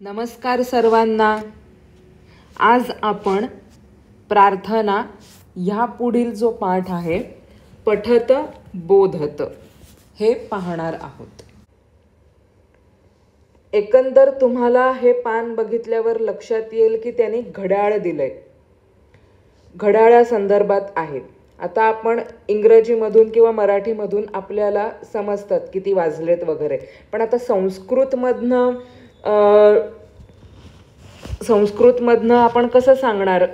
नमस्कार सर्वांना. आज आपण प्रार्थना ह्या पुढील जो पाठ आहे पठत बोधत हे पाहणार आहोत. एकंदर तुम्हाला हे पान बघितल्यावर लक्षात येईल की त्यांनी घड्याळ दिलंय, घड्याळासंदर्भात आहे. आता आपण इंग्रजीमधून किंवा मराठीमधून आपल्याला समजतात किती वाजलेत वगैरे, पण आता संस्कृतमधनं आपण कसं सांगणार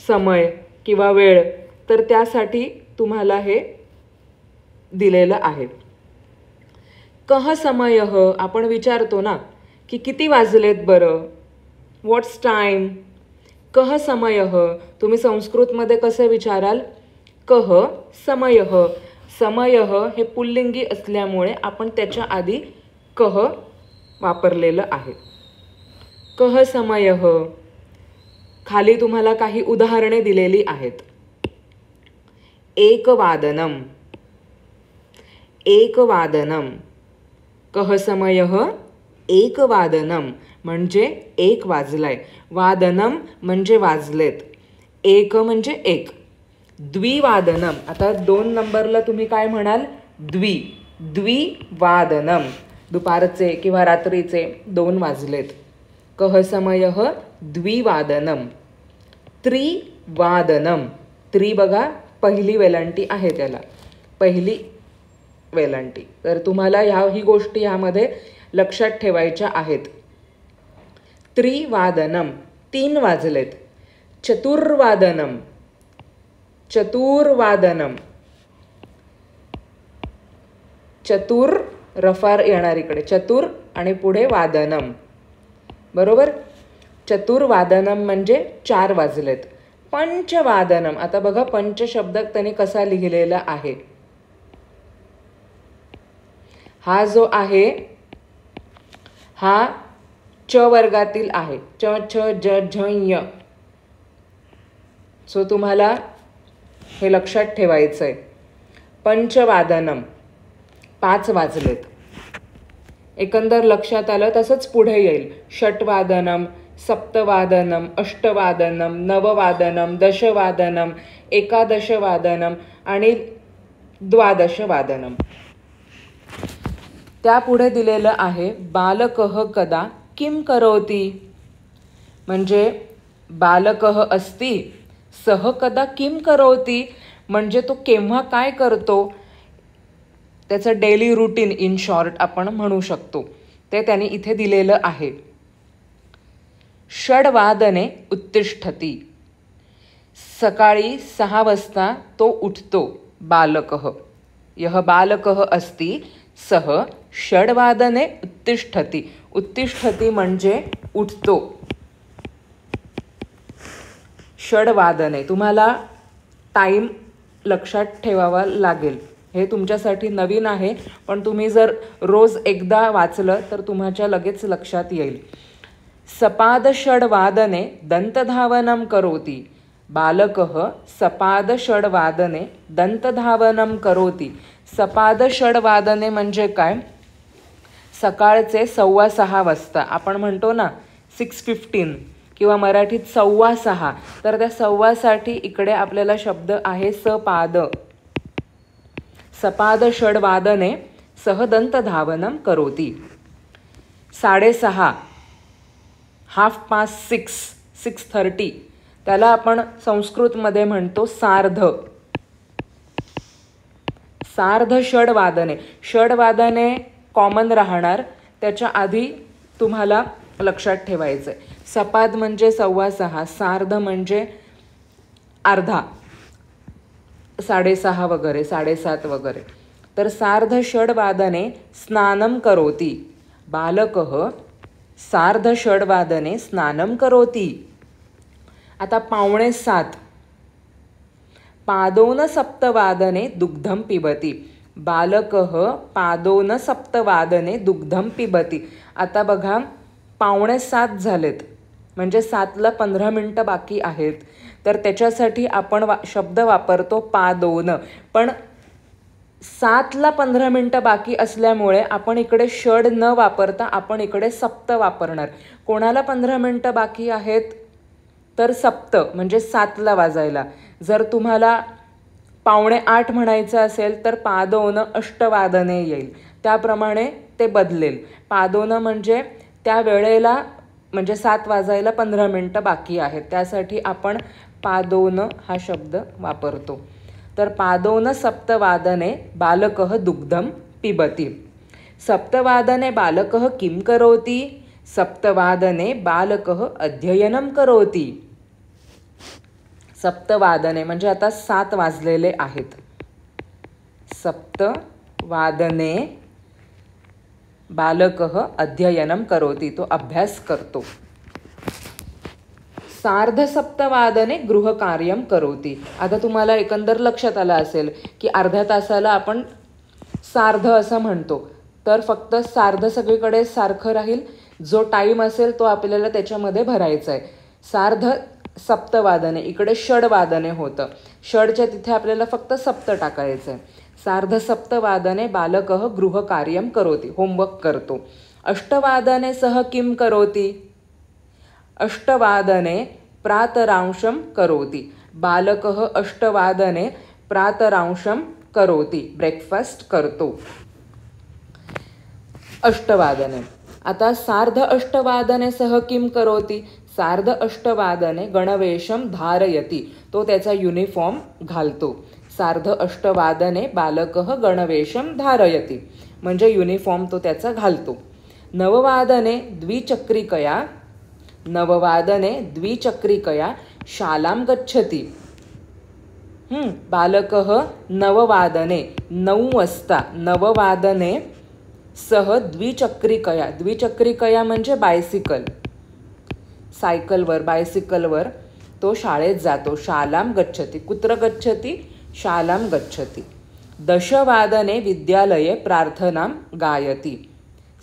समय किंवा वेळ, तर त्यासाठी तुम्हाला हे दिलेलं आहे. कह समयः आपण विचारतो ना की किती वाजलेत बरं, व्हॉट्स टाईम. कह समयः तुम्ही संस्कृतमध्ये कसे विचाराल, कह समयः. समयः हे पुल्लिंगी असल्यामुळे आपण त्याच्या आधी कह वापरलेलं आहे. कह समयः. खाली तुम्हाला काही उदाहरणे दिलेली आहेत. एकवादनम, एकवादनम. कह समयः एकवादनम म्हणजे एक वाजलाय, वादनम म्हणजे वाजलेत, एक म्हणजे एक. द्विवादनम. आता 2 नंबरला तुम्ही काय म्हणाल, द्विवादनम. दुपारचे किंवा रात्रीचे 2 वाजलेत. कह समयः द्विवादनम. त्रिवादनम. त्रि बघा पहिली वेलांटी आहे, त्याला पहिली वेलांटी. तर तुम्हाला ही गोष्टी ह्यामध्ये लक्षात ठेवायच्या आहेत. त्रिवादनम 3 वाजलेत. चतुर्वादनम, चतुर्वादनम. चतुर रफार येणार इकडे, चतुर आणि पुढे वादनम, बरोबर. चतुर्वादनम म्हणजे 4 वाजलेत. पंचवादनम. आता बघा पंच शब्द त्यांनी कसा लिहिलेला आहे. हा जो आहे हा च वर्गातील आहे, च छ ज झ य. सो तुम्हाला हे लक्षात ठेवायचं आहे. पंचवादनम 5 वाजलेत. एकंदर लक्षात आलं. तसंच पुढे येईल षटवादनम, सप्तवादनम, अष्टवादनम, नववादनम, दशवादनम, एकादशवादनम आणि द्वादशवादनम. त्यापुढे दिलेलं आहे बालकः कदा किम करोति. म्हणजे बालकः अस्ति सह कदा किम करोति म्हणजे तो केव्हा काय करतो, त्याचं डेली रुटीन इन शॉर्ट आपण म्हणू शकतो, ते त्यांनी इथे दिलेलं आहे. षड्वादने उत्तिष्ठति. सकाळी 6 वाजता तो उठतो. बालकः, यह बालकः अस्ति सह षड्वादने उत्तिष्ठति. उत्तिष्ठति म्हणजे उठतो. षड्वादने तुम्हाला टाईम लक्षात ठेवावा लागेल. हे तुमच्यासाठी नवीन आहे, पण तुम्ही जर रोज एकदा वाचलं तर तुमच्या लगेच लक्षात येईल. सपाद षड्वादने दंतधावनम करोति. बालकः सपाद षड्वादने दंतधावनम करोति. सपाद षड्वादने म्हणजे काय, सकाळचे 6:15 वाजता. आपण म्हणतो ना 6:15 किंवा मराठीत 6:15. तर त्या 6:15साठी इकडे आपल्याला शब्द आहे सपाद. सपाद षड्वादने सह दंतधावनम करोति. 6:30 6:30 6:30 त्याला आपण संस्कृतमध्ये म्हणतो सार्ध. सार्ध षड्वादने. षड्वादने कॉमन राहणार, त्याच्या आधी तुम्हाला लक्षात ठेवायचं आहे. सपाद म्हणजे 6:15, सार्ध म्हणजे अर्धा, 6:30 वगैरे, 7:30 वगैरे. तर सार्ध षड्वादने स्नानं करोति. बालकः सार्ध षड्वादने स्नानं करोति. आता 6:45 पादोन सप्तवादने दुग्धं पिबति. बालकः पादोन सप्तवादने दुग्धं पिबति. आता बघा 6:45 झालेत, म्हणजे 7ला 15 मिनटं बाकी आहेत. तर त्याच्यासाठी आपण शब्द वापरतो पादोन, पण 7ला 15 मिनटं बाकी असल्यामुळे आपण इकडे षड न वापरता आपण इकडे सप्त वापरणार. कोणाला 15 मिनटं बाकी आहेत तर सप्त म्हणजे 7ला वाजायला. जर तुम्हाला 7:45 म्हणायचं असेल तर पादोन अष्टवादने येईल. त्याप्रमाणे ते बदलेल. पादोन म्हणजे त्या वेळेला म्हणजे 7 वाजायला 15 मिनटं बाकी आहेत, त्यासाठी आपण पादोन हा शब्द वापरतो. तर पादोन सप्तवादने बालकः दुग्धम पिबती. सप्तवादने बालकः किं करोति? सप्तवादने बालकः अध्ययनं करोति. सप्तवादने म्हणजे आता 7 वाजलेले आहेत. सप्तवादने बालकः अध्ययनं करोति, तो अभ्यास करतो. सार्धसप्तवादने गृहकार्यं करोति. आता तुम्हाला एकंदर लक्षात आलं असेल की अर्ध्या तासाला आपण सार्ध असं म्हणतो, तर फक्त सार्ध सगळीकडे सारखं राहील. जो टाईम असेल तो आपल्याला त्याच्यामध्ये भरायचा आहे. सार्ध सप्तवादने, इकडे षडवादने होतं, षडच्या तिथे आपल्याला फक्त सप्त टाकायचं आहे. सार्ध सप्तवादने बालकः गृहकार्यं करोति, होमवर्क करतो. अष्टवादने सह किं करोति? अष्टवादने प्रातरांशं करोति. बालकः अष्टवादने प्रातरांशं करोति, ब्रेकफास्ट करतो. अष्टवादने. आता सार्ध अष्टवादने सह किं करोति? सार्ध अष्टवादने गणवेशं धारयति, तो त्याचा युनिफॉर्म घालतो. सार्ध अष्टवादने बालकः गणवेशं धारयति म्हणजे युनिफॉर्म तो त्याचा घालतो. नववादने द्विचक्रिकया, नववादने द्विचक्रिकया शालां गच्छति. बालकः नववादने, 9 वाजता, नववादने सह द्विचक्रिकया, द्विचक्रिकया म्हणजे बायसिकल, सायकलवर, बायसिकलवर तो शाळेत जातो. शालां गच्छति, कुत्र गच्छति? शालां गच्छति. दशवादने विद्यालये प्रार्थनां गायति.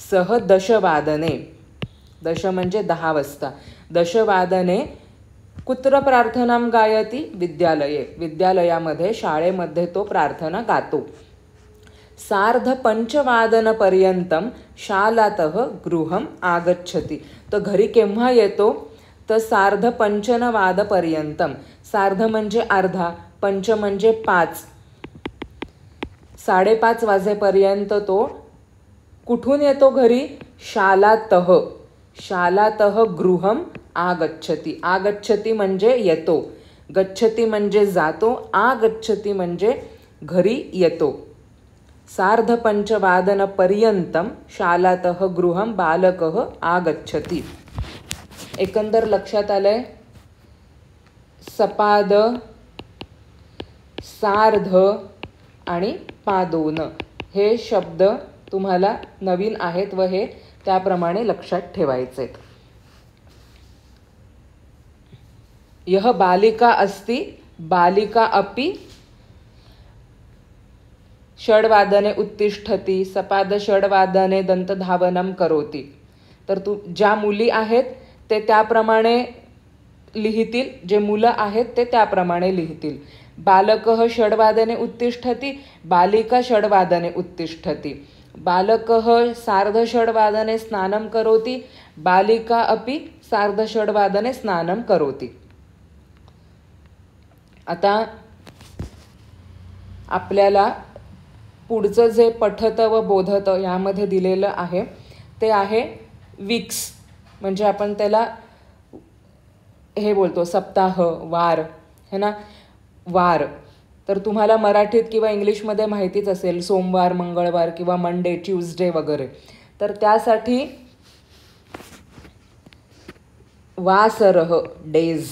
सह दशवादने, दश म्हणजे 10 वाजता, दशवादने कुत्र प्रार्थनां गायति? विद्यालये, विद्यालयामध्ये, शाळेमध्ये तो प्रार्थना गातो. सार्धपंचवादनपर्यंतं शालातः गृहम् आगच्छति. तर घरी केव्हा येतो? तर सार्धपंचनवादपर्यंतं. सार्ध म्हणजे अर्धा, पंच म्हणजे 5, 5:30 वाजेपर्यंत तो कुठून येतो घरी? शालातः, शालातः गृहम् आगच्छति. आगच्छति म्हणजे येतो, गच्छति म्हणजे जातो, आगच्छति म्हणजे घरी येतो. सार्धपंचवादनपर्यंतं शालातः गृहं बालकः आगच्छति. एकंदर लक्षात आलंय? सपाद, सार्ध आणि पादोन हे शब्द तुम्हाला नवीन आहेत व हे त्याप्रमाणे लक्षात ठेवायचे. यह बालिका अस्ति, बालिका अपि षड्वादने उत्तिष्ठति, सपाद षड्वादने दंतधावनं करोति. तर ज्या मुली आहेत ते त्याप्रमाणे लिहितील, जे मुलं आहेत ते त्याप्रमाणे लिहितील. बालकः षड्वादने उत्तिष्ठति, बालिका षड्वादने उत्तिष्ठति. बालकः सार्धषड्वादने स्नानं करोति, बालिका अपि सार्धषड्वादने स्नानं करोति. आता आपल्याला पुढचं जे पठत व बोधत यामध्ये दिलेलं आहे ते आहे वीक्स, म्हणजे आपण त्याला हे बोलतो सप्ताह, वार, है ना, वार. तर तुम्हाला मराठीत किंवा इंग्लिशमध्ये माहितीच असेल, सोमवार, मंगळवार किंवा मंडे, ट्यूजडे वगैरे. तर त्यासाठी वासरः, डेज,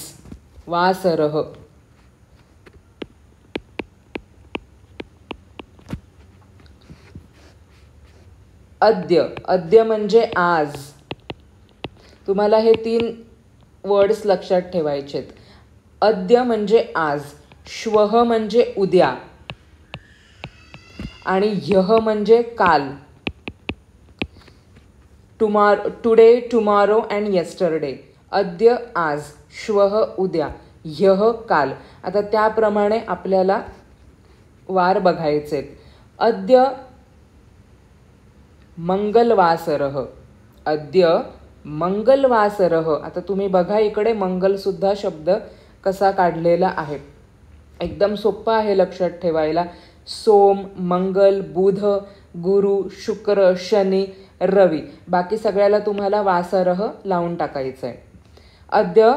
वासरः. अद्य, अद्य म्हणजे आज. तुम्हाला हे 3 वर्ड्स लक्षात ठेवायचेत. अद्य म्हणजे आज, श्वः म्हणजे उद्या आणि ह्यः म्हणजे काल. Today, tomorrow and yesterday. अद्य आज, श्वः उद्या, ह्यः काल. आता त्याप्रमाणे आपल्याला वार बघायचेत. अद्य मंगलवासरः, अद्य मंगलवासरः. आता तुम्ही बघा इकडे मंगलसुद्धा शब्द कसा काढलेला आहे. एकदम सोपं आहे लक्षात ठेवायला. सोम, मंगल, बुध, गुरु, शुक्र, शनी, रवी, बाकी सगळ्याला तुम्हाला वासरः लावून टाकायचं आहे. अद्य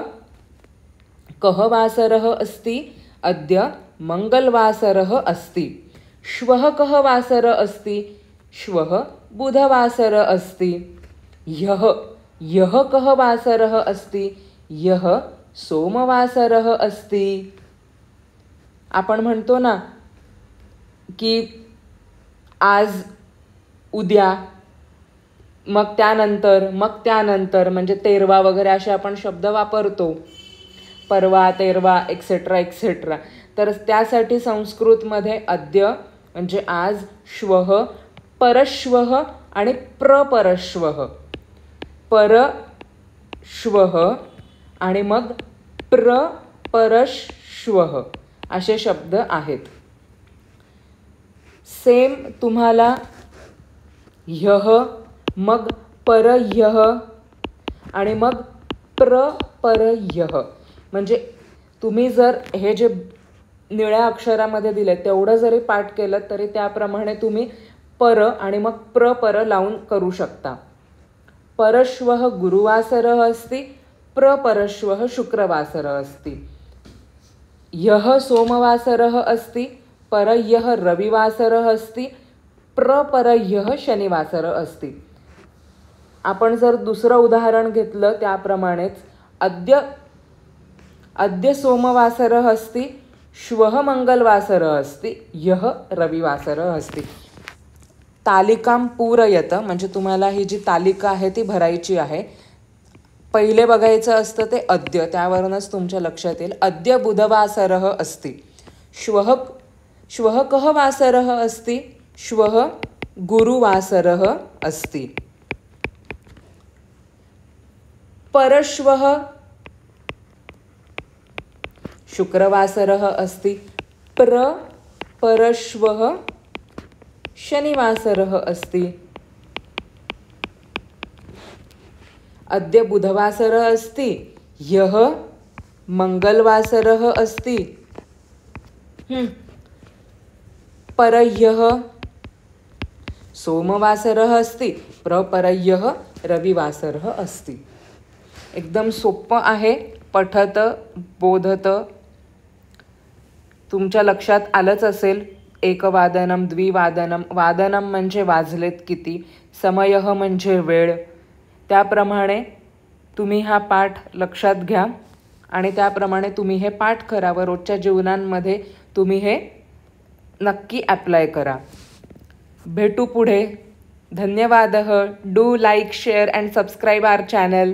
कः वासरः अस्ति, अद्य मंगलवासरः अस्ति. श्वः कः वासरः अस्ति, श्वः बुधवासरः अस्ति. ह्यः कः वासरः अस्ति, ह्यः सोमवासरः अस्ति. आपण म्हणतो ना की आज, उद्या, मग त्यानंतर म्हणजे तेरवा वगैरे असे आपण शब्द वापरतो. परवा, तेरवा, एक्सेट्रा एक्सेट्रा. तर त्यासाठी संस्कृतमध्ये अद्य म्हणजे आज, श्वः, परश्वः आणि प्रपरश्वः. परश्वः आणि मग प्रपरश्वः असे शब्द आहेत. सेम तुम्हाला ह्यः, मग परह्यः आणि मग प्रपरह्यः. म्हणजे तुम्ही जर हे जे निळ्या अक्षरामध्ये दिले तेवढं जरी पाठ केलं तरी त्याप्रमाणे तुम्ही पर आणि मग प्रपर लावून करू शकता. परश्वः गुरुवासरः अस्ति, प्रपरश्वः शुक्रवासरः अस्ति. ह्यः सोमवासरः अस्ति, परह्यः रविवासरः अस्ति, प्रपरह्यः शनिवासरः अस्ति. आपण जर दुसरं उदाहरण घेतलं त्याप्रमाणेच अद्य सोमवासरः अस्ति, श्वः मंगलवासरः अस्ति, ह्यः रविवासरः अस्ति. तालिकां पूरयत म्हणजे तुम्हाला ही जी तालिका आहे ती भरायची आहे. पहिले बघायचं असतं ते अद्य, त्यावरूनच तुमच्या लक्षात येईल. अद्य बुधवासरः अस्ति. श्वः कः वासरः अस्ति, श्वः गुरुवासरः अस्ति. परश्वः शुक्रवासरः अस्ति, परश्वः शनिवासरः अस्ति. अद्य बुधवासरः अस्ति, ह्यः मंगलवासरः अस्ति, परह्यः सोमवासरः अस्ति, प्रपरह्यः रविवासरः अस्ति. एकदम सोपं आहे. पठत बोधत तुमच्या लक्षात आलंच असेल. एकवादनम, द्विवादनम. वादनम म्हणजे वाजलेत किती, समयः म्हणजे वेळ. त्याप्रमाणे तुम्ही हा पाठ लक्षात घ्या आणि त्याप्रमाणे तुम्ही हे पाठ करावं. रोजच्या जीवनांमध्ये तुम्ही हे नक्की ॲप्लाय करा. भेटू पुढे. धन्यवाद. Do like, share and subscribe our channel.